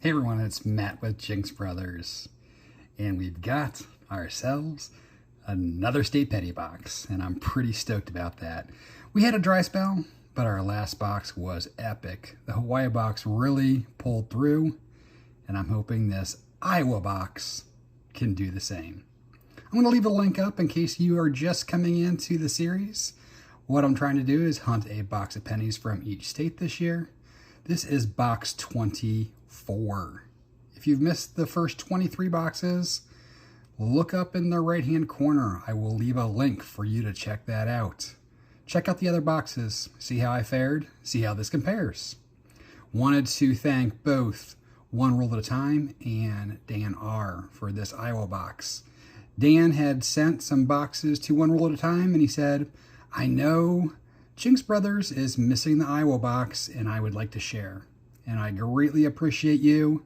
Hey everyone, it's Matt with jinX Brothers, and we've got ourselves another state penny box, and I'm pretty stoked about that. We had a dry spell, but our last box was epic. The Hawaii box really pulled through, and I'm hoping this Iowa box can do the same. I'm going to leave a link up in case you are just coming into the series. What I'm trying to do is hunt a box of pennies from each state this year. This is box 24. If you've missed the first 23 boxes, look up in the right-hand corner. I will leave a link for you to check that out. Check out the other boxes, see how I fared, see how this compares. Wanted to thank both One Roll at a Time and Dan R for this Iowa box. Dan had sent some boxes to One Roll at a Time, and he said, I know jinX Brothers is missing the Iowa box, and I would like to share. And I greatly appreciate you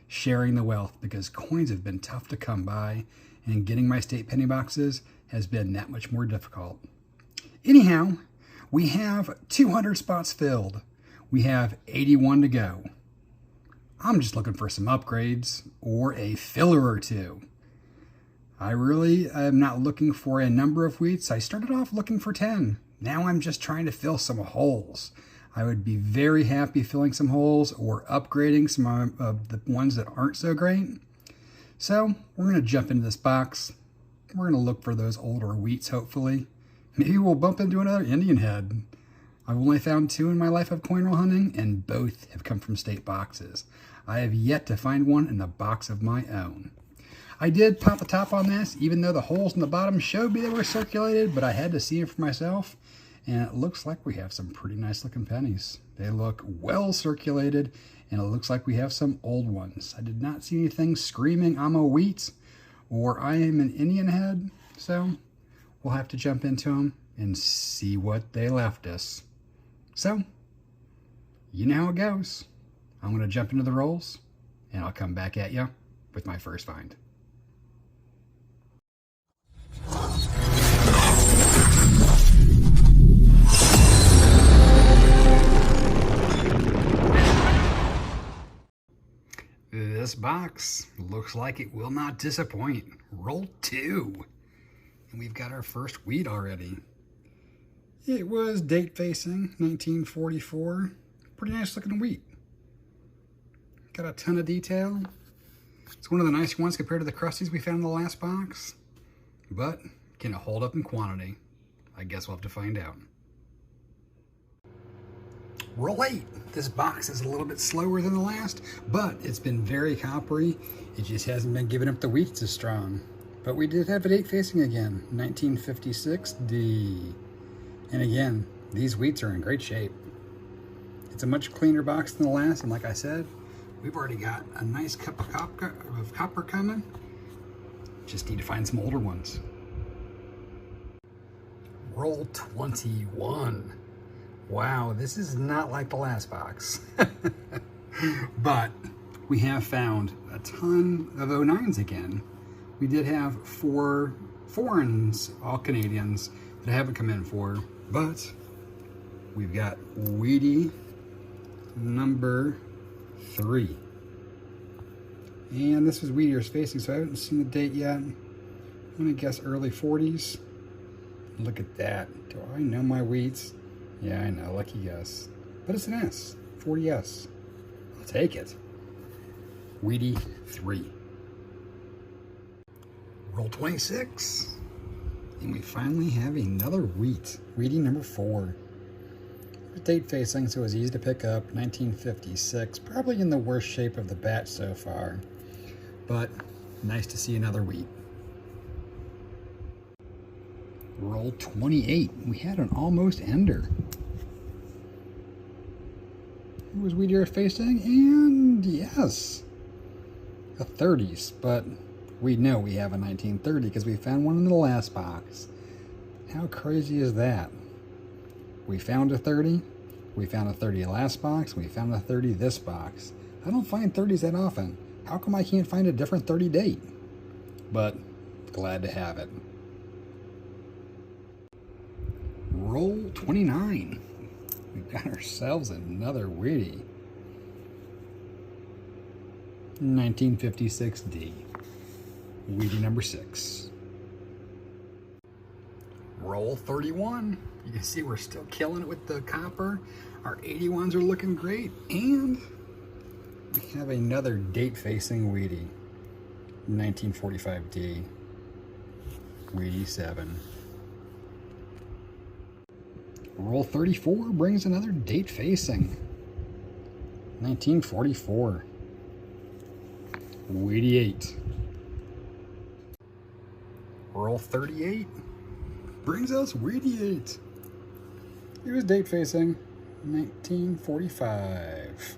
sharing the wealth, because coins have been tough to come by, and getting my state penny boxes has been that much more difficult. Anyhow, we have 200 spots filled. We have 81 to go. I'm just looking for some upgrades or a filler or two. I really am not looking for a number of wheats. I started off looking for 10. Now I'm just trying to fill some holes. I would be very happy filling some holes or upgrading some of the ones that aren't so great. So we're going to jump into this box. We're going to look for those older wheats, hopefully. Maybe we'll bump into another Indian head. I've only found 2 in my life of coin roll hunting, and both have come from state boxes. I have yet to find one in the box of my own. I did pop the top on this, even though the holes in the bottom showed me they were circulated, but I had to see it for myself, and it looks like we have some pretty nice looking pennies. They look well circulated, and it looks like we have some old ones. I did not see anything screaming I'm a wheat or I am an Indian head, so we'll have to jump into them and see what they left us. So, you know how it goes. I'm going to jump into the rolls, and I'll come back at you with my first find. This box looks like it will not disappoint. Roll 2. And we've got our first wheat already. It was date facing 1944. Pretty nice looking wheat. Got a ton of detail. It's one of the nicer ones compared to the crusties we found in the last box. But can it hold up in quantity? I guess we'll have to find out. Roll 8. This box is a little bit slower than the last, but it's been very coppery. It just hasn't been giving up the wheats as strong. But we did have a date facing again, 1956D. And again, these wheats are in great shape. It's a much cleaner box than the last, and like I said, we've already got a nice cup of copper coming. Just need to find some older ones. Roll 21. Wow, this is not like the last box. But we have found a ton of 09s again. We did have 4 foreigns, all Canadians, that haven't come in for, but we've got Wheatie number 3. And this was Wheatier's facing, so I haven't seen the date yet. I'm gonna guess early 40s. Look at that. Do I know my wheats? Yeah, I know, lucky guess. But it's an S, 40S. I'll take it. Wheatie 3. Roll 26. And we finally have another wheat. Wheatie number 4. Date facing, so it was easy to pick up. 1956. Probably in the worst shape of the batch so far. But nice to see another wheat. Roll 28. We had an almost ender. It was Wheatie facing, and yes, a 30s, but we know we have a 1930 because we found one in the last box. How crazy is that? We found a 30, we found a 30 last box, we found a 30 this box. I don't find 30s that often. How come I can't find a different 30 date? But glad to have it. Roll 29. We've got ourselves another Wheatie. 1956D. Weedy number 6. Roll 31. You can see we're still killing it with the copper. Our 81s are looking great. And we have another date-facing Weedy. 1945D. Weedy 7. Roll 34 brings another date-facing. 1944. Weedy 8. Roll 38 brings us Weedy 8. It was date facing 1945.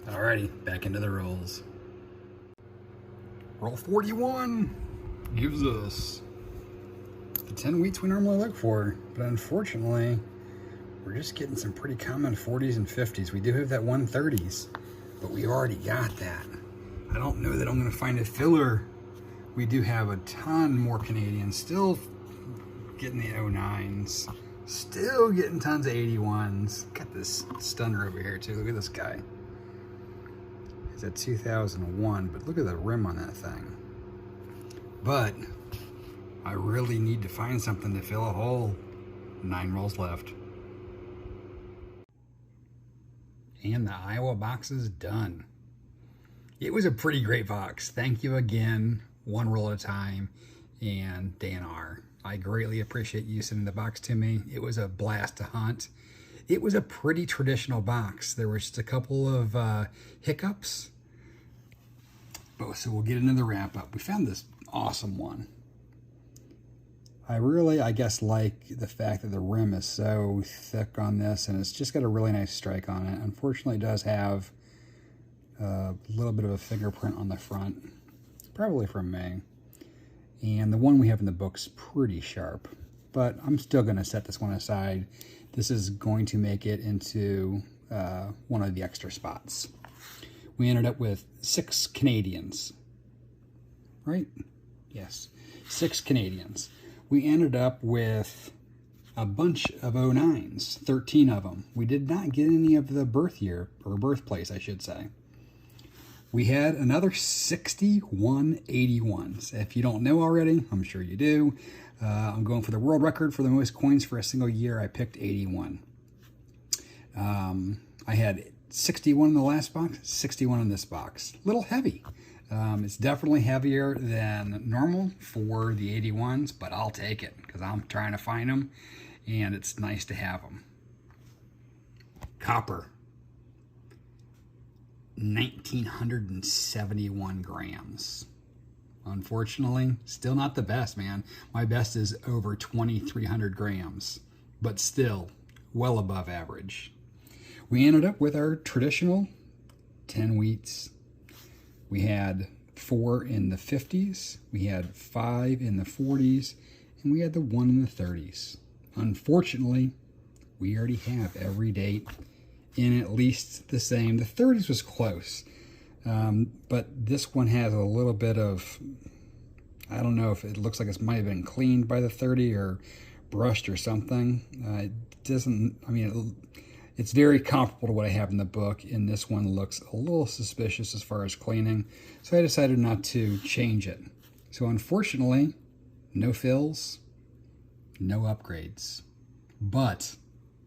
Alrighty, back into the rolls. Roll 41 gives us the 10 wheats we normally look for, but unfortunately, we're just getting some pretty common 40s and 50s. We do have that 130s, but we already got that. I don't know that I'm gonna find a filler. We do have a ton more Canadians, still getting the 09s, still getting tons of 81s. Got this stunner over here too, look at this guy. It's a 2001, but look at the rim on that thing. But I really need to find something to fill a hole. 9 rolls left. And the Iowa box is done. It was a pretty great box. Thank you again, one roll at a time, and Dan R. I greatly appreciate you sending the box to me. It was a blast to hunt. It was a pretty traditional box. There were just a couple of hiccups. So we'll get into the wrap up. We found this awesome one. I guess, like the fact that the rim is so thick on this, and it's just got a really nice strike on it. Unfortunately, it does have a little bit of a fingerprint on the front, probably from me. And the one we have in the book's pretty sharp, but I'm still going to set this one aside. This is going to make it into one of the extra spots. We ended up with 6 Canadians, right? Yes, 6 Canadians. We ended up with a bunch of 09s, 13 of them. We did not get any of the birth year, or birthplace, I should say. We had another 61 81s. If you don't know already, I'm sure you do. I'm going for the world record for the most coins for a single year. I picked 81. I had 61 in the last box, 61 in this box. A little heavy. It's definitely heavier than normal for the 81s, but I'll take it because I'm trying to find them, and it's nice to have them. Copper. 1,971 grams. Unfortunately, still not the best, man. My best is over 2,300 grams, but still well above average. We ended up with our traditional 10 wheats. We had 4 in the 50s, we had 5 in the 40s, and we had the 1 in the 30s. Unfortunately, we already have every date in at least the same. The 30s was close, but this one has a little bit of, I don't know if it looks like it might have been cleaned by the 30 or brushed or something. It doesn't, I mean, it's very comparable to what I have in the book, and this one looks a little suspicious as far as cleaning, so I decided not to change it. So unfortunately, no fills, no upgrades, but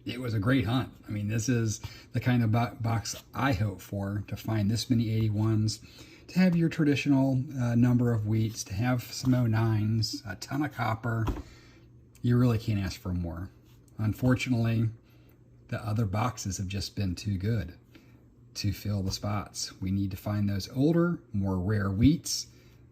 it was a great hunt. I mean, this is the kind of box I hope for, to find this many 81s, to have your traditional number of wheats, to have some 09s, a ton of copper. You really can't ask for more. Unfortunately, the other boxes have just been too good to fill the spots. We need to find those older, more rare wheats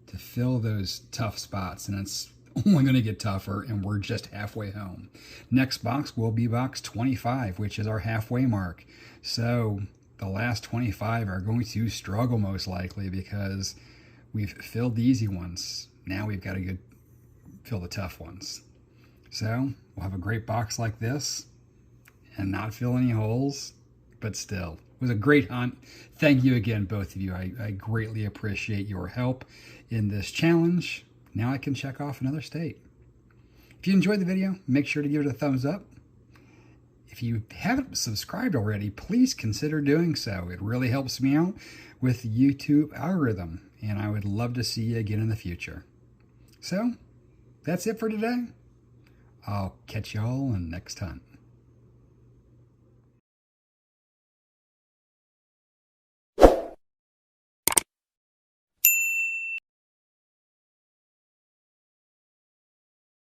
to fill those tough spots, and it's only going to get tougher, and we're just halfway home. Next box will be box 25, which is our halfway mark. So the last 25 are going to struggle most likely because we've filled the easy ones. Now we've got to fill the tough ones. So we'll have a great box like this and not fill any holes, but still, it was a great hunt. Thank you again, both of you. I greatly appreciate your help in this challenge. Now I can check off another state. If you enjoyed the video, make sure to give it a thumbs up. If if you haven't subscribed already, please consider doing so. It really helps me out with the YouTube algorithm, and I would love to see you again in the future. So, that's it for today. I'll catch y'all next time.